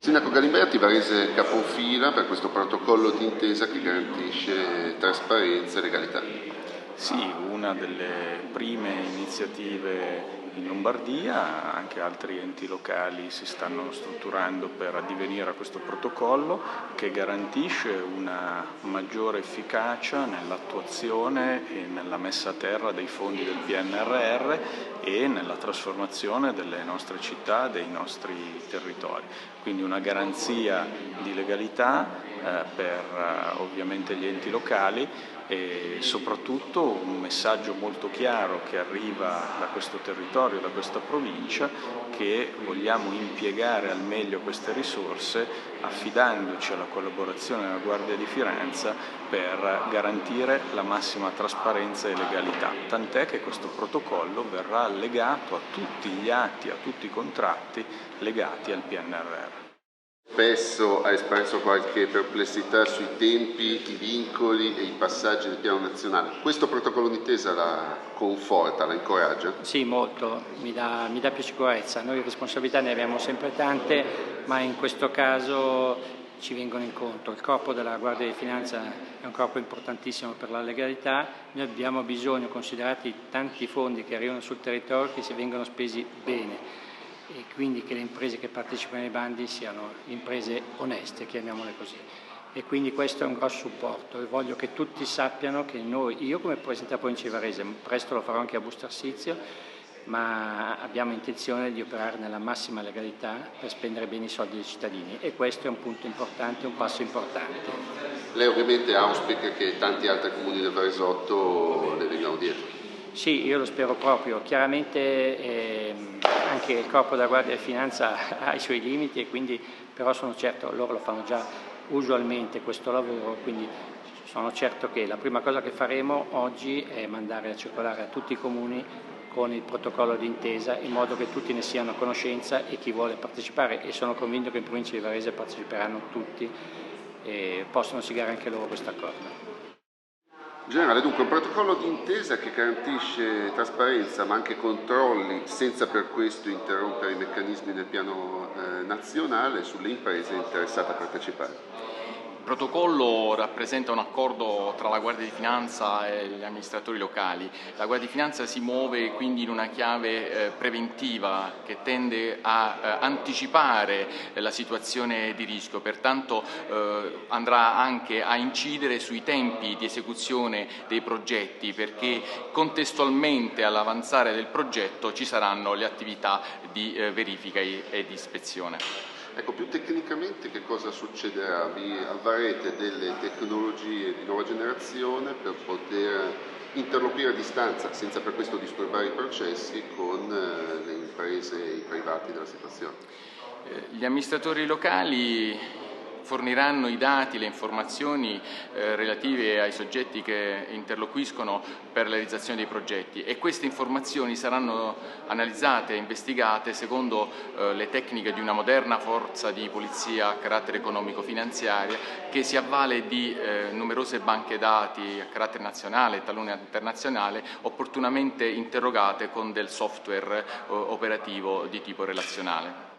Sindaco Galimberti, Varese capofila per questo protocollo d'intesa che garantisce trasparenza e legalità. Sì, una delle prime iniziative in Lombardia, anche altri enti locali si stanno strutturando per addivenire a questo protocollo che garantisce una maggiore efficacia nell'attuazione e nella messa a terra dei fondi del PNRR e nella trasformazione delle nostre città, dei nostri territori. Quindi una garanzia di legalità per ovviamente gli enti locali e soprattutto un messaggio molto chiaro che arriva da questo territorio, da questa provincia, che vogliamo impiegare al meglio queste risorse affidandoci alla collaborazione della Guardia di Finanza per garantire la massima trasparenza e legalità, tant'è che questo protocollo verrà allegato a tutti gli atti, a tutti i contratti legati al PNRR. Spesso ha espresso qualche perplessità sui tempi, i vincoli e i passaggi del piano nazionale. Questo protocollo d'intesa la conforta, la incoraggia? Sì, molto, mi dà più sicurezza. Noi responsabilità ne abbiamo sempre tante, ma in questo caso ci vengono incontro. Il corpo della Guardia di Finanza è un corpo importantissimo per la legalità. Noi abbiamo bisogno, considerati tanti fondi che arrivano sul territorio, che si vengano spesi bene e quindi che le imprese che partecipano ai bandi siano imprese oneste, chiamiamole così. E quindi questo è un grosso supporto e voglio che tutti sappiano che io come Presidente della Provincia di Varese, presto lo farò anche a Bustarsizio, ma abbiamo intenzione di operare nella massima legalità per spendere bene i soldi dei cittadini e questo è un punto importante, un passo importante. Lei ovviamente auspica che tanti altri comuni del Varesotto le vengano dietro. Sì, io lo spero proprio. Chiaramente anche il corpo della Guardia di Finanza ha i suoi limiti e quindi però sono certo, loro lo fanno già usualmente questo lavoro, quindi sono certo che la prima cosa che faremo oggi è mandare a circolare a tutti i comuni con il protocollo d'intesa in modo che tutti ne siano a conoscenza e chi vuole partecipare e sono convinto che in provincia di Varese parteciperanno tutti e possono siglare anche loro questo accordo. Generale, dunque un protocollo d'intesa che garantisce trasparenza ma anche controlli senza per questo interrompere i meccanismi del piano nazionale sulle imprese interessate a partecipare. Il protocollo rappresenta un accordo tra la Guardia di Finanza e gli amministratori locali. La Guardia di Finanza si muove quindi in una chiave preventiva che tende a anticipare la situazione di rischio, pertanto andrà anche a incidere sui tempi di esecuzione dei progetti perché contestualmente all'avanzare del progetto ci saranno le attività di verifica e di ispezione. Ecco, più tecnicamente che cosa succederà? Vi avvarete delle tecnologie di nuova generazione per poter interloquire a distanza, senza per questo disturbare i processi, con le imprese e i privati della situazione? Gli amministratori locali forniranno i dati, le informazioni relative ai soggetti che interloquiscono per la realizzazione dei progetti e queste informazioni saranno analizzate e investigate secondo le tecniche di una moderna forza di polizia a carattere economico-finanziaria che si avvale di numerose banche dati a carattere nazionale e talune internazionale opportunamente interrogate con del software operativo di tipo relazionale.